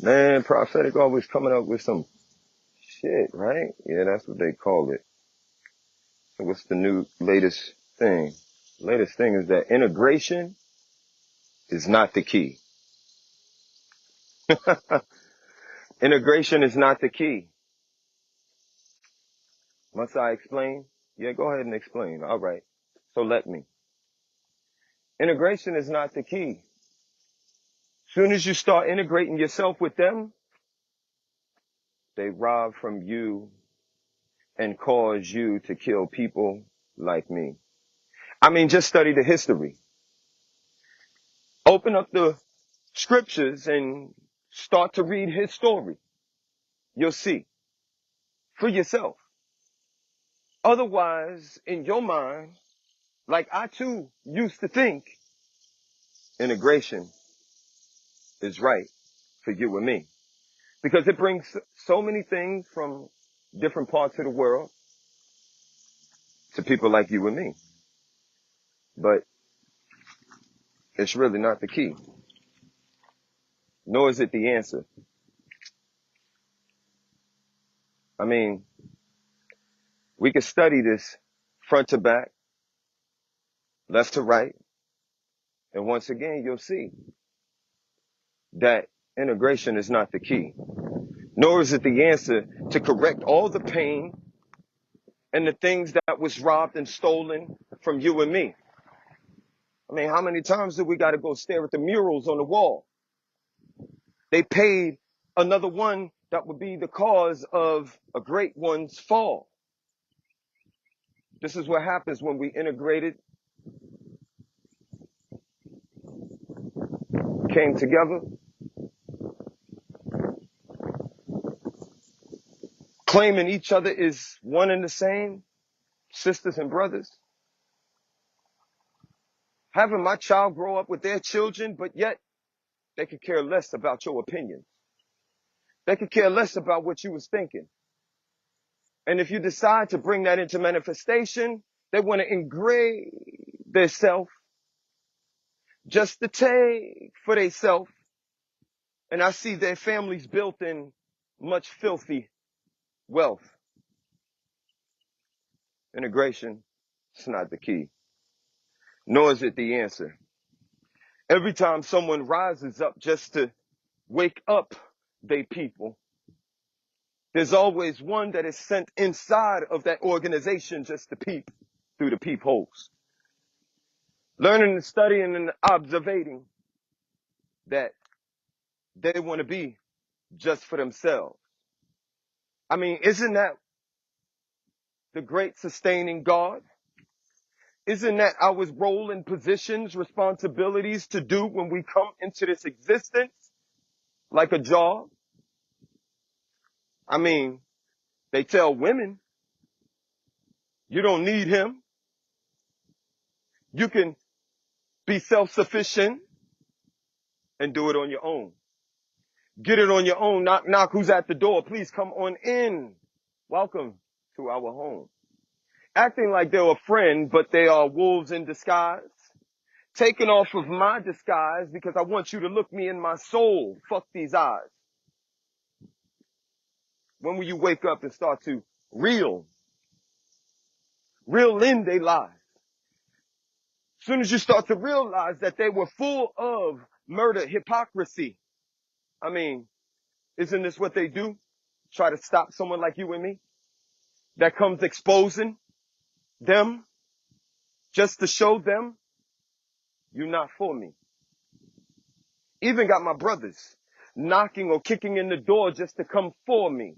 Man, prophetic always coming up with some shit, right? Yeah, that's what they call it. So what's the new latest thing? Latest thing is that integration is not the key. Integration is not the key. Must I explain? Yeah, go ahead and explain. All right. So let me. Integration is not the key. Soon as you start integrating yourself with them, they rob from you and cause you to kill people like me. I mean, just study the history. Open up the scriptures and start to read his story. You'll see for yourself. Otherwise, in your mind, like I too used to think, integration is right for you and me because it brings so many things from different parts of the world to people like you and me. But it's really not the key, nor is it the answer. I mean, we can study this front to back, left to right, and once again, you'll see that integration is not the key, nor is it the answer to correct all the pain and the things that was robbed and stolen from you and me. I mean, how many times do we got to go stare at the murals on the wall? They paid another one that would be the cause of a great one's fall. This is what happens when we integrated, came together, claiming each other is one and the same, sisters and brothers. Having my child grow up with their children, but yet they could care less about your opinion. They could care less about what you was thinking. And if you decide to bring that into manifestation, they want to engrave their self just to take for themselves. And I see their families built in much filthy wealth. Integration is not the key, nor is it the answer. Every time someone rises up just to wake up they people, there's always one that is sent inside of that organization just to peep through the peepholes. Learning and studying and observing that they want to be just for themselves. I mean, isn't that the great sustaining God? Isn't that our role and positions, responsibilities to do when we come into this existence like a job? I mean, they tell women, you don't need him. You can be self-sufficient and do it on your own. Get it on your own. Knock, knock. Who's at the door? Please come on in. Welcome to our home. Acting like they're a friend, but they are wolves in disguise. Taking off of my disguise because I want you to look me in my soul. Fuck these eyes. When will you wake up and start to reel in they lies? As soon as you start to realize that they were full of murder, hypocrisy. I mean, isn't this what they do? Try to stop someone like you and me? That comes exposing them just to show them you're not for me. Even got my brothers knocking or kicking in the door just to come for me.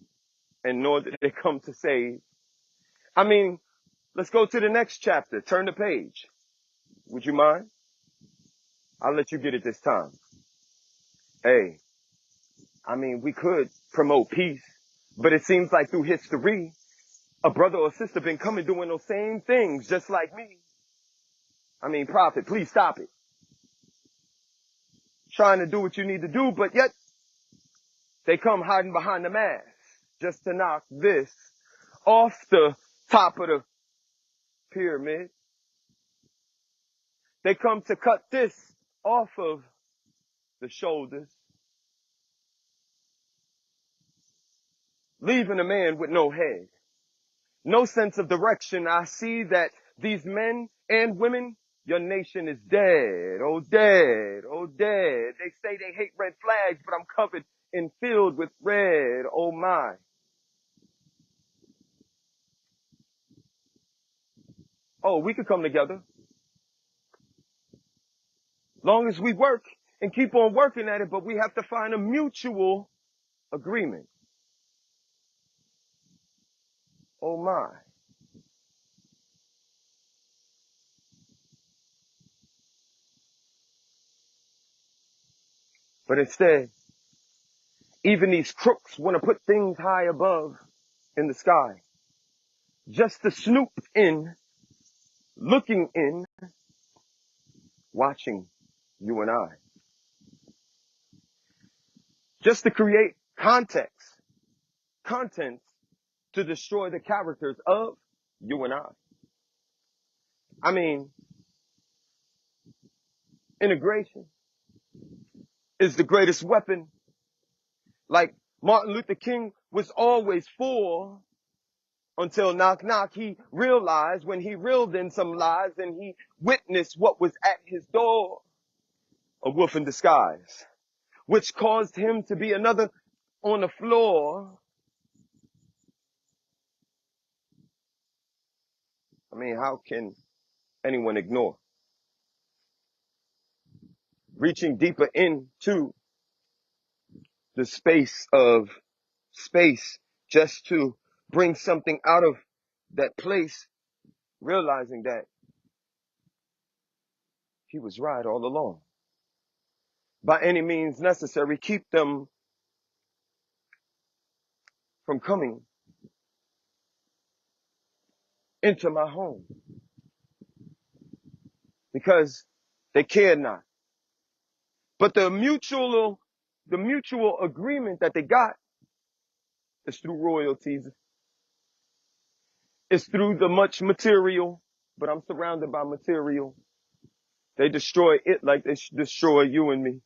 And nor did they come to save. I mean, let's go to the next chapter. Turn the page. Would you mind? I'll let you get it this time. Hey, I mean, we could promote peace, but it seems like through history, a brother or sister been coming doing those same things just like me. I mean, prophet, please stop it. Trying to do what you need to do, but yet they come hiding behind the mask just to knock this off the top of the pyramid. They come to cut this off of the shoulders. leaving a man with no head, no sense of direction. I see that these men and women, your nation is dead, oh dead, oh dead. They say they hate red flags, but I'm covered and filled with red, oh my. Oh, we could come together. Long as we work and keep on working at it, but we have to find a mutual agreement. Oh my. But instead, even these crooks want to put things high above in the sky. Just to snoop in, looking in, watching you and I. Just to create contents to destroy the characters of you and I. I mean, integration is the greatest weapon. Like Martin Luther King was always for, until knock knock he realized when he reeled in some lies and he witnessed what was at his door. A wolf in disguise, which caused him to be another on the floor. I mean, how can anyone ignore? Reaching deeper into the space of space just to bring something out of that place, realizing that he was right all along. By any means necessary, keep them from coming into my home because they cared not. But the mutual agreement that they got is through royalties. It's through the much material, but I'm surrounded by material. They destroy it like they destroy you and me.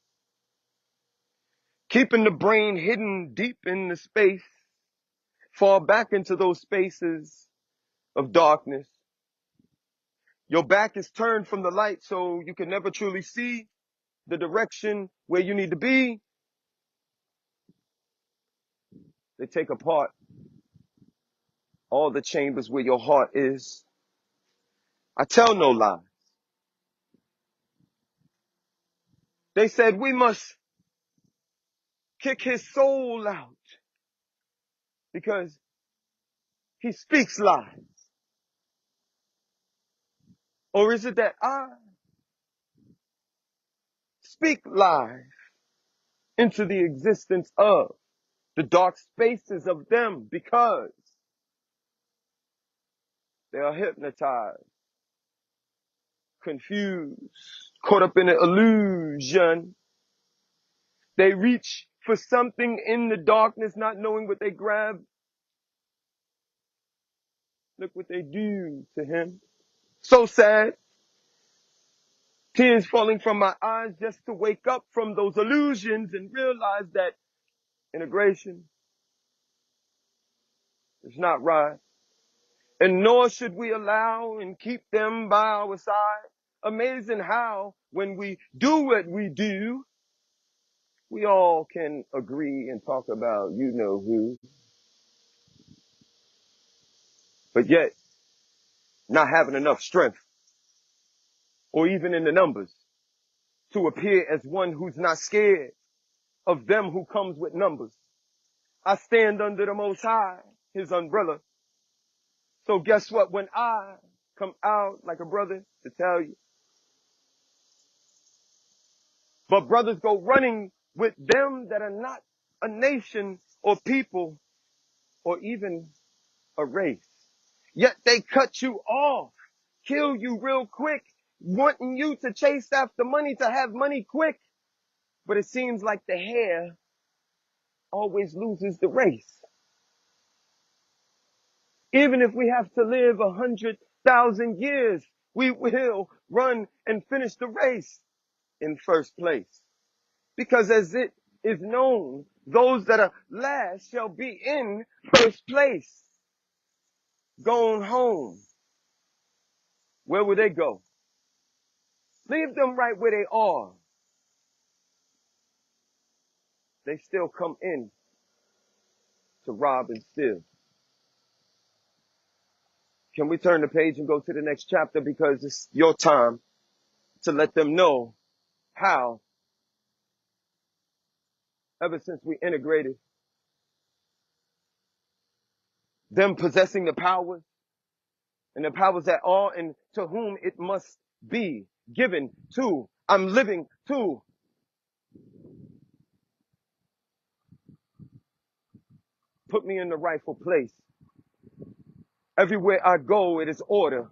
Keeping the brain hidden deep in the space, fall back into those spaces of darkness. Your back is turned from the light so you can never truly see the direction where you need to be. They take apart all the chambers where your heart is. I tell no lie. They said we must kick his soul out because he speaks lies. Or is it that I speak lies into the existence of the dark spaces of them because they are hypnotized, confused, caught up in an illusion. They reach for something in the darkness, not knowing what they grab. Look what they do to him. So sad. Tears falling from my eyes just to wake up from those illusions and realize that integration is not right. And nor should we allow and keep them by our side. Amazing how, when we do what we do, we all can agree and talk about you know who, but yet not having enough strength or even in the numbers to appear as one who's not scared of them who comes with numbers. I stand under the Most High, his umbrella. So guess what? When I come out like a brother to tell you, but brothers go running with them that are not a nation or people or even a race. Yet they cut you off, kill you real quick, wanting you to chase after money to have money quick. But it seems like the hare always loses the race. Even if we have to live 100,000 years, we will run and finish the race in first place. Because as it is known, Those that are last shall be in first place. Going home. Where will they go? Leave them right where they are. They still come in to rob and steal. Can we turn the page and go to the next chapter? Because it's your time to let them know how, ever since we integrated them possessing the powers and the powers that are and to whom it must be given to. I'm living to. Put me in the rightful place. Everywhere I go, it is order.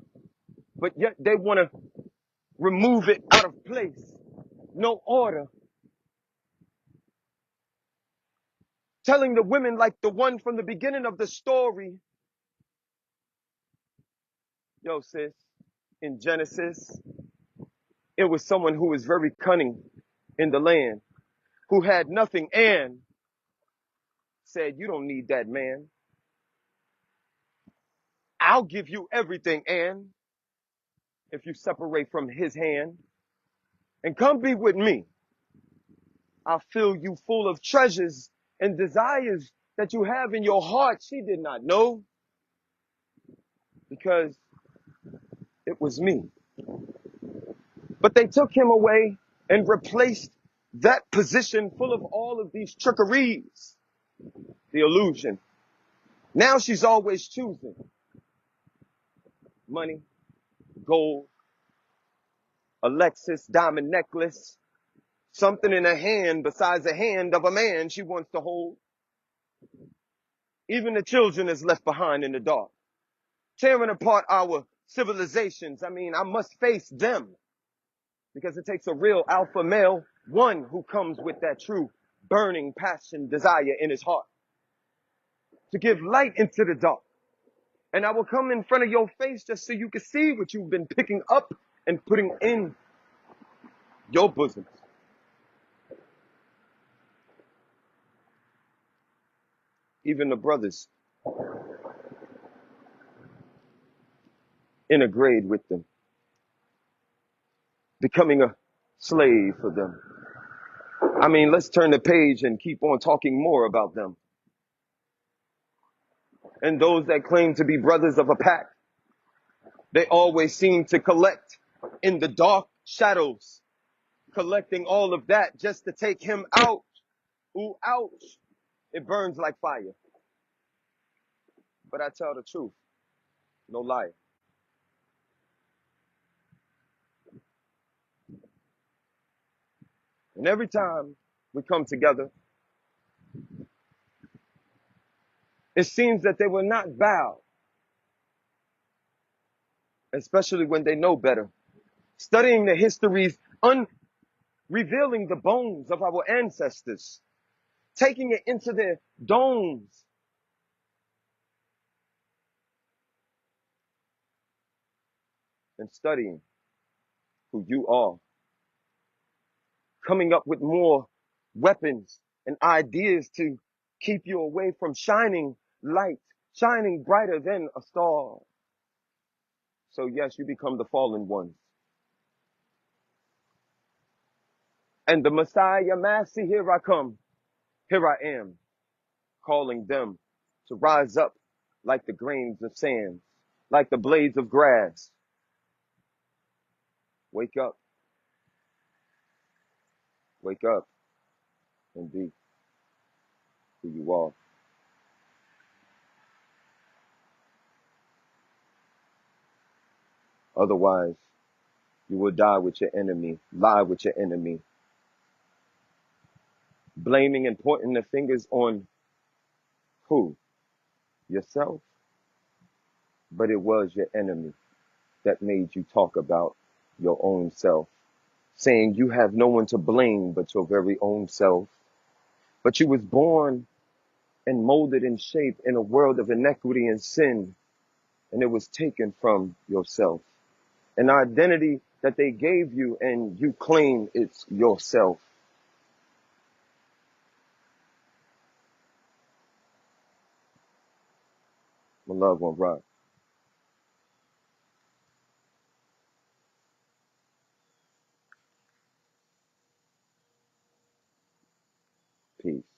But yet they want to remove it out of place. No order. Telling the women like the one from the beginning of the story. Yo, sis, in Genesis, it was someone who was very cunning in the land, who had nothing and said, you don't need that man. I'll give you everything, and if you separate from his hand and come be with me, I'll fill you full of treasures and desires that you have in your heart. She did not know because it was me. But they took him away and replaced that position full of all of these trickeries, the illusion. Now she's always choosing money, gold, a Lexus diamond necklace, something in her hand besides the hand of a man she wants to hold. Even the children is left behind in the dark, tearing apart our civilizations. I mean, I must face them because it takes a real alpha male, one who comes with that true burning passion, desire in his heart to give light into the dark. And I will come in front of your face just so you can see what you've been picking up and putting in your bosoms. Even the brothers integrate with them, becoming a slave for them. I mean, let's turn the page and keep on talking more about them. And those that claim to be brothers of a pack, they always seem to collect in the dark shadows, collecting all of that just to take him out. Ooh, ouch. It burns like fire. But I tell the truth, no lie. And every time we come together, it seems that they will not bow, especially when they know better. Studying the histories, revealing the bones of our ancestors, taking it into their domes, and studying who you are, coming up with more weapons and ideas to keep you away from shining light, shining brighter than a star. So yes, you become the fallen ones. And the Messiah, Massey, here I come, here I am, calling them to rise up like the grains of sand, like the blades of grass. Wake up, wake up, and be who you are. Otherwise, you will die with your enemy, lie with your enemy, blaming and pointing the fingers on who? Yourself. But it was your enemy that made you talk about your own self, saying you have no one to blame but your very own self. But you was born and molded and shaped in a world of inequity and sin, and it was taken from yourself. An identity that they gave you and you claim it's yourself. My loved one, Rod. Peace.